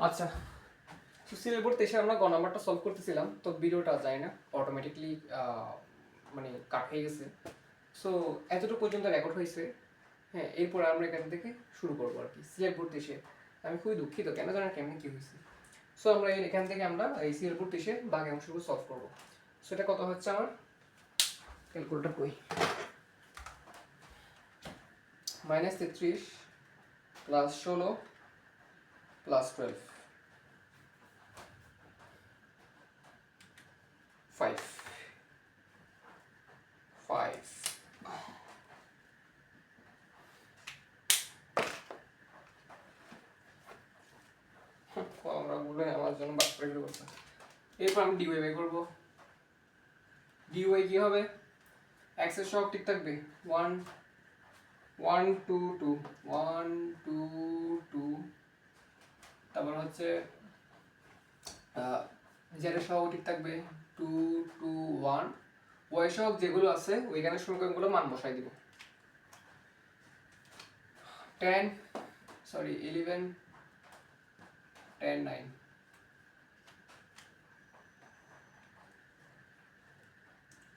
আচ্ছা, তো serial board এসে আমরা গ নাম্বারটা সলভ করতেছিলাম, তো ভিডিওটা যায় না, অটোমেটিকলি মানে কাট হয়ে গেছে। সো এতটুকু পর্যন্ত রেকর্ড হয়েছে। হ্যাঁ, এরপর আমরা এখান থেকে শুরু করবো আর কি। সিরিয়াল বোর্ড এসে আমি খুবই দুঃখিত, কেন জানেন কেমন কী হয়েছে। সো আমরা এখান থেকে আমরা এই সিরিয়াল বোর্ড এসে বাকি অংশগুলো সলভ করবো। সো এটা কত হচ্ছে আমার ক্যালকুলেটর কই, -33 + 16 + 12 5 5 আমরা বলে আমার জন্য বাদ করে দিতে করতে। এরপর আমি ডিওয়াই বের করবো। ডিওয়াই কি হবে, এক্স এর সহগ ঠিক থাকবে 1 1 2 2 1 2 2, তারপর হচ্ছে জেড এর সহগ ঠিক থাকবে 2 2 1। ওয়াই সহগ যেগুলো আছে ওইখানে সমীকরণগুলো মান বসাই দিব। 10 সরি 11 10 9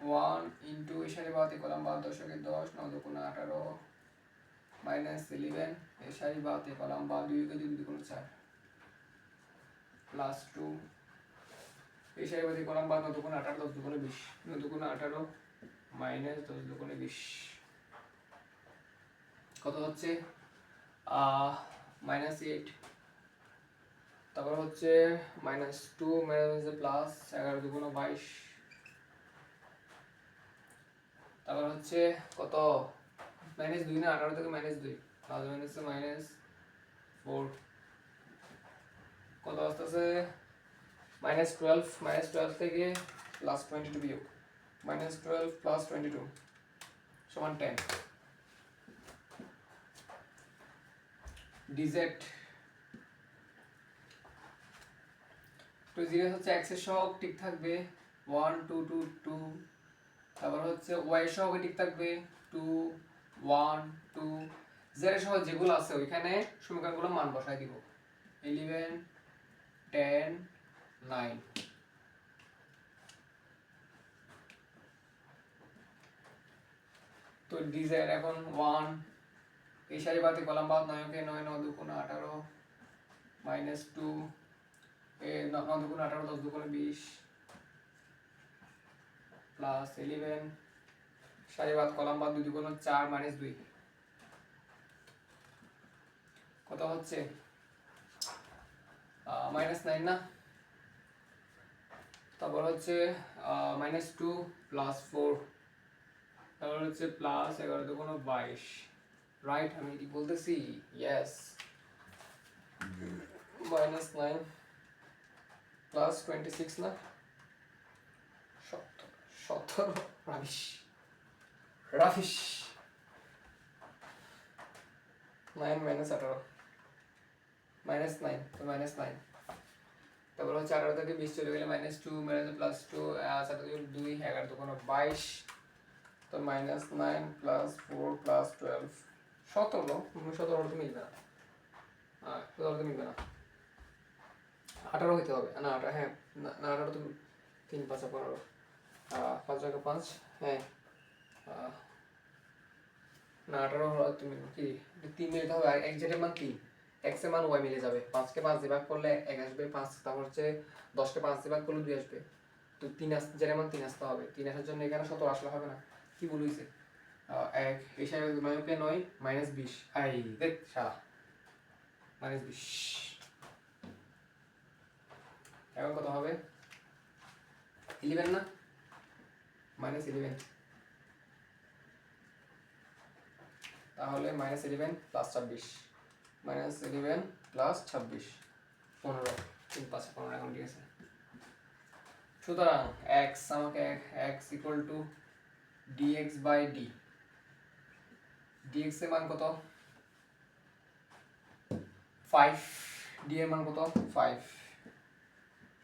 1 ইন্টু এর সারি বাদ করলাম 12 দশকে 10 9 দুগুণে 18 -11 এর সারি বাদ করলাম 2 কে 2 দুগুণে 4 প্লাস 2 এই সারি বাদ করলাম 9 দুগুণে 18 10 দুগুণে 20 9 দুগুণে 18 -10 দুগুণে 20 কত হচ্ছে -8। তারপর হচ্ছে -2 প্লাস 11 দুগুণে 22। তারপর হচ্ছে কত -2 না 18 থেকে -2 প্লাস -4 কত আসতেছে -12 থেকে +22 বিয়োগ -12 + 22 সমান 10। ডিজেড তো জিরো হচ্ছে x এর সহগ ঠিক থাকবে 1 2 2 2, তারপর হচ্ছে y এর সহগ ঠিক থাকবে 2 1 2, z এর সহগ যেগুলো আছে ওইখানে সমীকরণগুলো মান বসাই দিব 11 10 9। তো ডিজেড এখন 1 এই সারি বাদে কলাম বাদ 9 কে 9 9 দুগুণে 18 -2 এ 9 দুগুণে 18 10 দুগুণে 20 প্লাস 11 সারি বাদ কলাম বাদ 2 দুগুণে 4 -2 কত হচ্ছে -9 না। তারপর হচ্ছে -2 প্লাস 4, তারপর হচ্ছে প্লাস 11 দুগুণে 22। রাইট, আমি কি বলতেছি? ইয়েস। -9 প্লাস 26 না 17 রাবিশ রাবিশ 9 - 18 -9 তো -9। তারপর হচ্ছে 18 থেকে 20 চলে গেলে -2 +2 7 2 11 দুগুণে 22, তো -9 প্লাস 4 প্লাস 12 17। 17 তো মিলবে না, 17 তো মিলবে না, 18 হইতে হবে না। 18 হ্যাঁ, না 18 তো 3 5 15 5 জায়গা 5 হ্যাঁ না 18 তুমি কি 3 মিলতে হবে, এক জেডের মান 3, x এর মান y মিলে যাবে। 5 কে 5 দিয়ে ভাগ করলে 1 আসবে 5, তারপর হচ্ছে 10 কে 5 দিয়ে ভাগ করলে 2 আসবে। তো 3 জেডের মান 3 আসতে হবে, 3 আসার জন্য এখানে 17 আসলে হবে না। কি ভুল হইছে? 1 এই সাইডে 9 কে 9 -20 আই দেখ শালা -20। এখন কত হবে 11 না -11, তাহলে -11 প্লাস 26 -11 প্লাস 26 15 3 5 15 এখন ঠিক আছে। সুতরাং x আমাকে x equal to dx by d, dx এর মান কত 5, d এর মান কত 5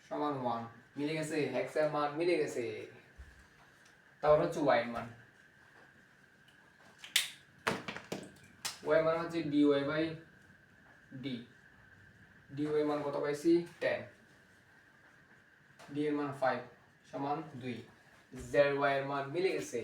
সমান 1 মিলে গেছে, x এর মান মিলে গেছে। তারপর হচ্ছে y এর মান, y এর মান হচ্ছে dy বাই d, ডি এর মান কত পাইছি 10, ডি এর মান 5 সমান 2, জেড ওয়াই এর মান মিলে গেছে।